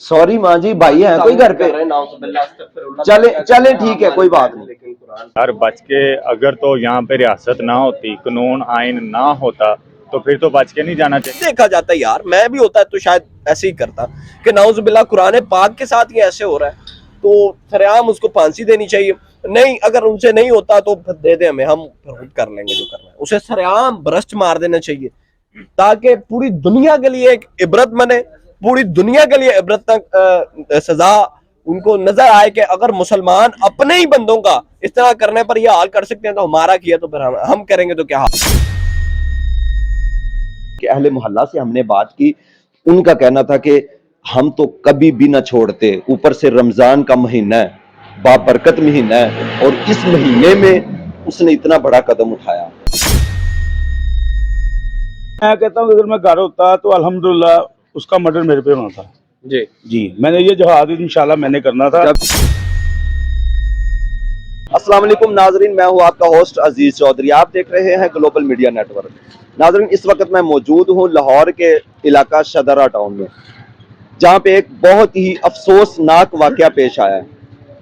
Sorry माँ जी, भाई है कोई घर पे? चले चले ठीक है, कोई बात नहीं। यार बच के अगर तो यहाँ पे रियासत ना होती, कानून आइन ना होता, तो फिर तो बच के नहीं जाना चाहिए। देखा जाता है यार, मैं भी होता तो शायद ऐसे ही करता कि नाउजुबिल्लाह कुरान पाक के साथ ये ऐसे हो रहा है तो सरेआम उसको फांसी देनी चाहिए। नहीं, अगर उनसे नहीं होता तो फिर दे दे हमें, हम फिर खुद कर लेंगे जो करना है। उसे सरेआम भ्रष्ट मार देना चाहिए ताकि पूरी दुनिया के लिए एक इबरत बने, पूरी दुनिया के लिए इबरत तक सजा उनको नजर आए कि अगर मुसलमान अपने ही बंदों का इस तरह करने पर यह हाल कर सकते हैं तो हमारा किया तो फिर हम करेंगे तो क्या हाल। कि अहले मोहल्ला से हमने बात की, उनका कहना था कि हम तो कभी भी ना छोड़ते, ऊपर से रमजान का महीना है, बाबरकत महीना है, और इस महीने में उसने इतना बड़ा कदम उठाया। मैं कहता हूँ अगर मैं घर होता तो अल्हम्दुलिल्लाह उसका मर्डर मेरे पे होना था। जी मैंने ये जहाद इंशाल्लाह मैंने करना था। अस्सलाम वालेकुम नाजरीन, मैं हूँ आपका होस्ट अजीज चौधरी, आप देख रहे हैं ग्लोबल मीडिया नेटवर्क। नाजरीन, इस वक्त मैं मौजूद हूँ लाहौर के इलाका शदरा टाउन में, जहाँ पे एक बहुत ही अफसोसनाक वाकया पेश आया है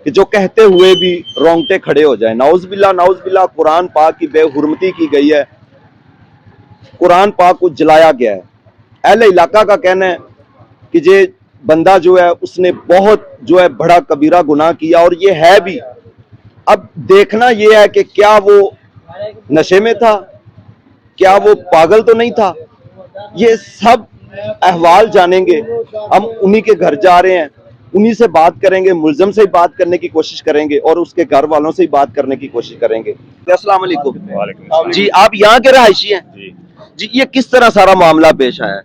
कि जो कहते हुए भी रोंगटे खड़े हो जाए। नाउज़बिल्लाह कुरान पाक की बेहुरमती की गई है, कुरान पाक को जलाया गया है। अहले इलाका का कहना है कि ये बंदा जो है उसने बहुत जो है बड़ा कबीरा गुनाह किया, और ये है भी। अब देखना ये है कि क्या वो नशे में था, क्या वो पागल तो नहीं था। ये सब अहवाल जानेंगे, हम उन्हीं के घर जा रहे हैं, उन्हीं से बात करेंगे, मुलजम से ही बात करने की कोशिश करेंगे और उसके घर वालों से ही बात करने की कोशिश करेंगे। अस्सलाम वालेकुम जी, आप यहाँ के रहायशी हैं? जी, ये किस तरह सारा मामला पेश आया है?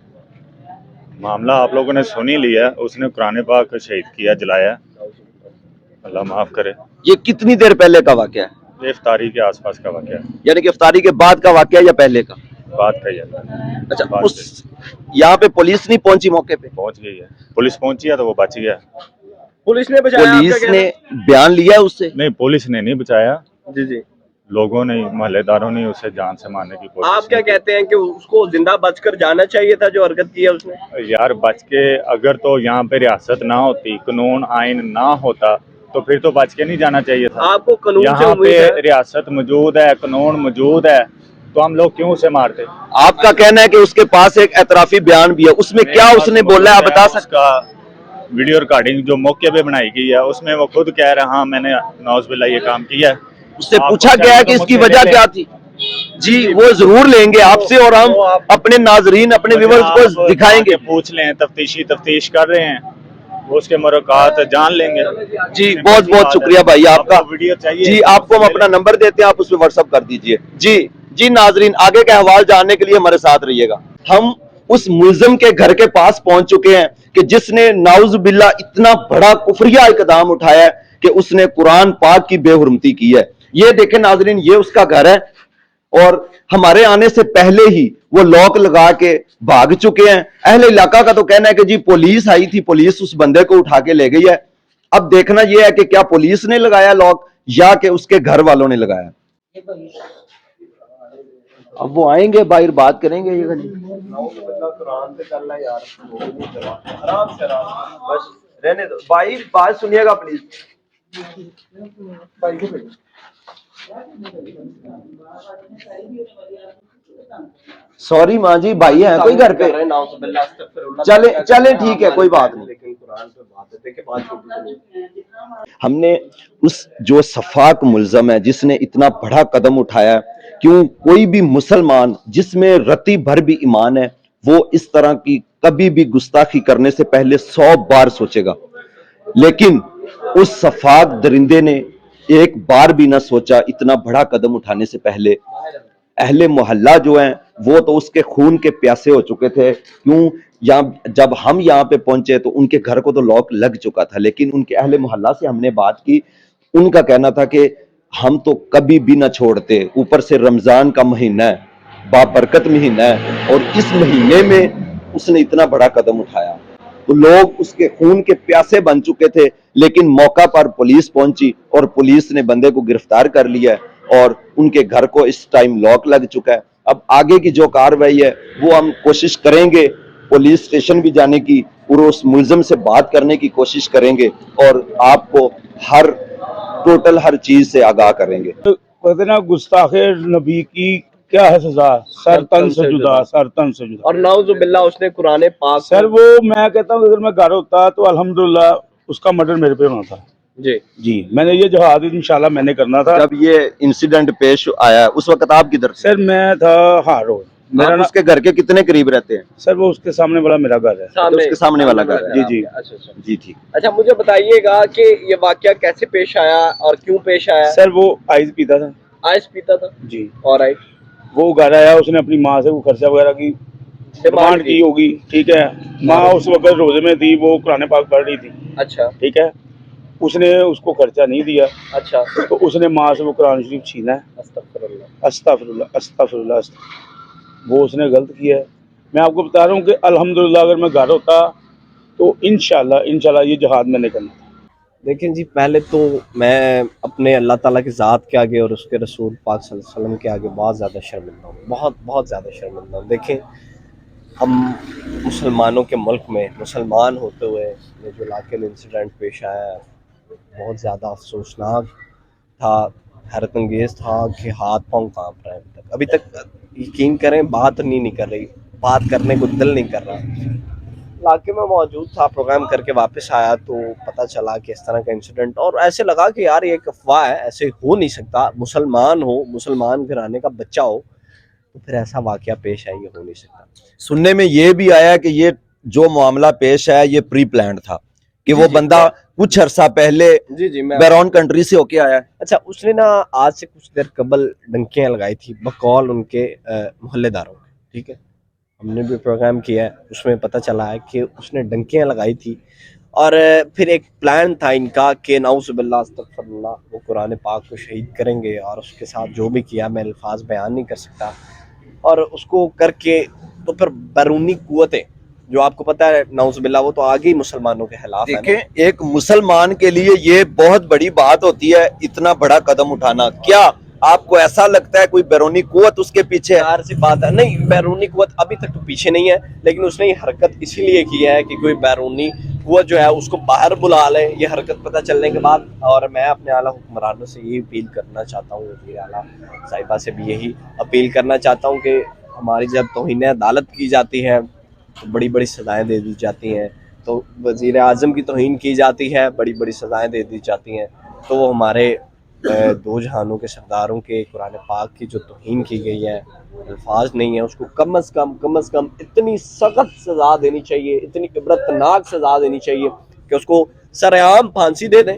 मामला आप लोगों ने सुन ही लिया, उसने कुरान पाक शहीद किया, जलाया, अल्लाह माफ करे। ये कितनी देर पहले का वाकया है? ये इफ्तारी के आसपास का वाकया है। यानी कि इफ्तारी के बाद का वाकया या पहले का? बात कही है। अच्छा, उस यहाँ पे पुलिस नहीं पहुंची मौके पे? पहुंच गई है, पुलिस पहुंची है तो वो बच गया। पुलिस ने बचाया? पुलिस ने बयान लिया है उससे? नहीं, पुलिस ने नहीं बचाया, जी लोगों ने, मोहल्लेदारों ने उसे जान से मारने की कोशिश। आप क्या कहते हैं कि उसको जिंदा बचकर जाना चाहिए था जो हरकत की है उसने? यार बच के अगर तो यहाँ पे रियासत ना होती, कानून आइन ना होता, तो फिर तो बच के नहीं जाना चाहिए था। आपको कानून से यहाँ उम्मीद पे है? रियासत मौजूद है, कानून मौजूद है, तो हम लोग क्यों उसे मारते? आपका कहना है कि उसके पास एक एतराफी बयान भी है, उसमें क्या उसने बोला है आप बता सकते? उसका वीडियो रिकॉर्डिंग जो मौके पे बनाई गई है उसमें वो खुद कह रहा है हाँ मैंने नाउज़ुबिल्लाह ये काम किया है। उससे पूछा गया है कि इसकी वजह क्या थी? जी, वो जरूर लेंगे आपसे, और हम अपने नाजरीन, अपने व्यूअर्स को दिखाएंगे। पूछ लें, तफ्तीश कर रहे हैं, वो उसके मुलाकात जान लेंगे। जी, बहुत बहुत शुक्रिया भाई आपका। वीडियो चाहिए जी, आपको हम अपना नंबर देते हैं, आप उसमें व्हाट्सएप कर दीजिए। जी नाजरीन, आगे का अहवाल जानने के लिए हमारे साथ रहिएगा। हम उस मुल्जिम के घर के पास पहुंच चुके हैं कि जिसने नाउज़ुबिल्लाह इतना बड़ा कुफरिया इक़दाम उठाया है कि उसने कुरान पाक की बेहुरमती की है। ये देखें नाजरीन, ये उसका घर है, और हमारे आने से पहले ही वो लॉक लगा के भाग चुके हैं। अहले इलाका का तो कहना है कि जी पुलिस आई थी, पुलिस उस बंदे को उठा के ले गई है। अब देखना यह है कि क्या पुलिस ने लगाया लॉक या कि उसके घर वालों ने लगाया। अब वो आएंगे, बाहर बात करेंगे। ये आराम से बस रहने दो भाई, बात सुनिएगा प्लीज। सॉरी माँ जी, भाई है कोई घर पे? चले ठीक है, कोई बात नहीं। हमने उस जो सफाक मुल्ज़म है जिसने इतना बड़ा कदम उठाया, क्यों कोई भी मुसलमान जिसमें रत्ती भर भी ईमान है वो इस तरह की कभी भी गुस्ताखी करने से पहले 100 बार सोचेगा, लेकिन उस सफाक दरिंदे ने एक बार भी ना सोचा इतना बड़ा कदम उठाने से पहले। अहले मोहल्ला जो हैं वो तो उसके खून के प्यासे हो चुके थे। क्यों, जब हम यहाँ पे पहुंचे तो उनके घर को तो लॉक लग चुका था, लेकिन उनके अहले मोहल्ला से हमने बात की, उनका कहना था कि हम तो कभी भी ना छोड़ते, ऊपर से रमजान का महीना है, बाबरकत महीना है, और इस महीने में उसने इतना बड़ा कदम उठाया। तो लोग उसके खून के प्यासे बन चुके थे, लेकिन मौका पर पुलिस पहुंची और पुलिस ने बंदे को गिरफ्तार कर लिया है और उनके घर को इस टाइम लॉक लग चुका है। अब आगे की जो कार्रवाई है वो हम कोशिश करेंगे पुलिस स्टेशन भी जाने की और उस मुलजिम से बात करने की कोशिश करेंगे और आपको टोटल हर चीज से आगाह करेंगे। तो कहते ना गुस्ताखे नबी की क्या है सजा, सर तन से जुदा, सर तन से जुदा। और नाउजुबिल्लाह उसने कुरान पाक सर वो मैं कहता हूँ अगर मैं घर होता तो अल्हम्दुलिल्लाह उसका मर्डर मेरे पे होना था। जी मैंने ये जहाद इंशाल्लाह मैंने करना था। जब ये इंसिडेंट पेश आया उस वक्त आप किधर थे? सर मैं था हारोड। मेरा आप उसके घर के कितने करीब रहते हैं? सर वो उसके सामने वाला मेरा घर है। तो उसके सामने वाला घर है। जी जी अच्छा जी ठीक। अच्छा, मुझे बताइएगा कि ये वाकया कैसे पेश आया और क्यों पेश आया? सर वो आइस पीता था। आइस पीता था जी। और राइट, वो घर आया, उसने अपनी माँ से वो खर्चा वगैरह की डिमांड की होगी, ठीक है। माँ उस वक्त रोजे में थी, वो कुरान पाक पढ़ रही थी, अच्छा ठीक है। उसने उसको खर्चा नहीं दिया, अच्छा, तो उसने माँ से वो कुरान शरीफ छीना है। अस्तगफिरुल्लाह अस्तगफिरुल्लाह अस्तगफिरुल्लाह, वो उसने गलत किया है। मैं आपको बता रहा हूँ कि अल्हम्दुलिल्लाह अगर मैं घर होता तो इंशाल्लाह ये जहाद मैंने करना था। देखें जी, पहले तो मैं अपने अल्लाह ताला की ज़ात के आगे और उसके रसूल पाक सल्लल्लाहु अलैहि वसल्लम के आगे बहुत ज़्यादा शर्मिंदा हूँ, बहुत ज़्यादा शर्मिंदा हूँ। देखें, हम मुसलमानों के मुल्क में मुसलमान होते हुए ये जो लाकेल इंसिडेंट पेश आया है, बहुत ज़्यादा अफसोसनाक था, हैरत अंगेज़ था कि हाथ पाँव काँप रहे हैं। अभी तक यकीन करें बात नहीं कर रही, बात करने को दिल नहीं कर रहा। इलाके में मौजूद था, प्रोग्राम करके वापस आया तो पता चला कि इस तरह का इंसिडेंट, और ऐसे लगा कि यार ये एक अफवाह है, ऐसे हो नहीं सकता। मुसलमान हो, मुसलमान घराने का बच्चा हो, तो फिर ऐसा वाकया पेश है, ये हो नहीं सकता। सुनने में ये भी आया कि ये जो मामला पेश है ये प्री प्लान्ड था, कि वो बंदा कुछ अरसा पहले जी मैं बैरून कंट्री से होके आया है। अच्छा, उसने ना आज से कुछ देर कबल डंकियां लगाई थी बकौल उनके मोहल्लेदारों के, ठीक है। हमने भी प्रोग्राम किया है, उसमें पता चला है कि उसने डंकियां लगाई थी और फिर एक प्लान था इनका कि नाउज़ुबिल्लाह अस्तगफिरुल्लाह वो कुरान पाक को शहीद करेंगे, और उसके साथ जो भी किया मैं अल्फाज बयान नहीं कर सकता, और उसको करके तो फिर बैरूनी कुव्वतें जो आपको पता है नाउज़ुबिल्लाह वो तो आगे ही मुसलमानों के खिलाफ है ना। देखें, एक मुसलमान के लिए ये बहुत बड़ी बात होती है इतना बड़ा कदम उठाना। क्या आपको ऐसा लगता है कोई बैरूनी कुव्वत उसके पीछे है? सी बात है, नहीं बैरूनी कुव्वत अभी तक तो पीछे नहीं है, लेकिन उसने ये हरकत इसीलिए की है कि कोई बैरूनी कुव्वत जो है उसको बाहर बुला ले, ये हरकत पता चलने के बाद। और मैं अपने आला हुक्मरानों से यही अपील करना चाहता हूँ, वज़ीर आला साहिबा से भी यही अपील करना चाहता हूँ कि हमारी जब तौहीन अदालत की जाती है तो बड़ी बड़ी सज़ाएँ दे दी जाती हैं, तो वज़ीर आज़म की तौहीन की जाती है, बड़ी बड़ी सज़ाएँ दे दी जाती हैं, तो वो हमारे दो जहानों के सरदारों के कुरान पाक की जो तौहीन की गई है, अल्फाज नहीं है, उसको कम अज़ कम इतनी सख्त सज़ा देनी चाहिए, इतनी इबरतनाक सज़ा देनी चाहिए कि उसको सरेआम फांसी दे दें,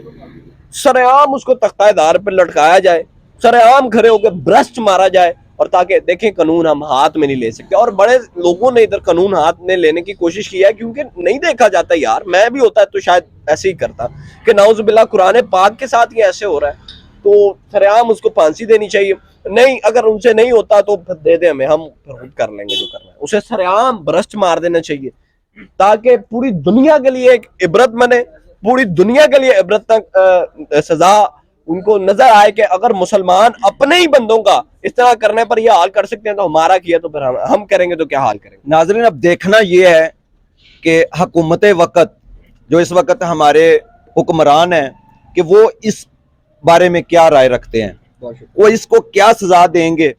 सरेआम उसको तख्तादार पर लटकाया जाए, सरेआम खड़े होकर ब्रस्ट मारा जाए, और ताकि देखें कानून हम हाथ में नहीं ले सकते। और बड़े लोगों ने इधर कानून हाथ में लेने की कोशिश की है, क्योंकि नहीं देखा जाता यार। मैं भी होता है तो शायद ऐसे ही करता कि नाउज़ुबिल्लाह कुरान पाक के साथ ये ऐसे हो रहा है, तो सरेआम उसको फांसी देनी चाहिए। नहीं, अगर उनसे नहीं होता तो फिर दे दे हमें, हम फिर खुद कर लेंगे जो करना है। उसे सरेआम ब्रस्ट मार देना चाहिए, ताकि पूरी दुनिया के लिए एक इबरत बने, पूरी दुनिया के लिए इबरत सजा उनको नजर आए कि अगर मुसलमान अपने ही बंदों का इस तरह करने पर यह हाल कर सकते हैं तो हमारा किया तो फिर हम करेंगे तो क्या हाल करेंगे। नाज़रीन, अब देखना यह है कि हुकूमत वक्त जो इस वक्त हमारे हुक्मरान हैं कि वो इस बारे में क्या राय रखते हैं, वो इसको क्या सजा देंगे।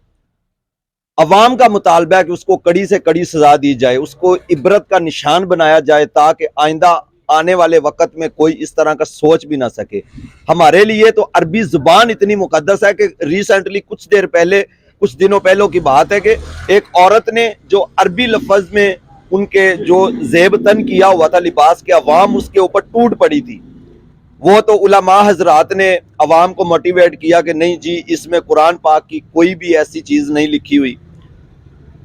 अवाम का मुतालबा है कि उसको कड़ी से कड़ी सजा दी जाए, उसको इबरत का निशान बनाया जाए, ताकि आइंदा आने वाले वक्त में कोई इस तरह का सोच भी ना सके। हमारे लिए तो अरबी जुबान इतनी मुकद्दस है कि रिसेंटली कुछ दिनों पहले की बात है कि एक औरत ने जो अरबी लफ्ज में उनके जो जेब तन किया हुआ था लिबास के, अवाम उसके ऊपर टूट पड़ी थी। वो तो उलमा हजरात ने अवाम को मोटिवेट किया कि नहीं जी, इसमें कुरान पाक की कोई भी ऐसी चीज नहीं लिखी हुई।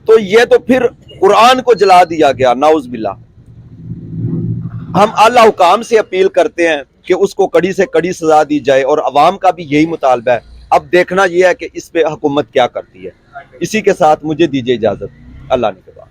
तो ये तो फिर कुरान को जला दिया गया, नाउज़ बिल्लाह। हम आला हुकाम से अपील करते हैं कि उसको कड़ी से कड़ी सजा दी जाए, और अवाम का भी यही मुतालबा है। अब देखना यह है कि इस पे हुकूमत क्या करती है। इसी के साथ मुझे दीजिए इजाजत, अल्लाह ने के बाद।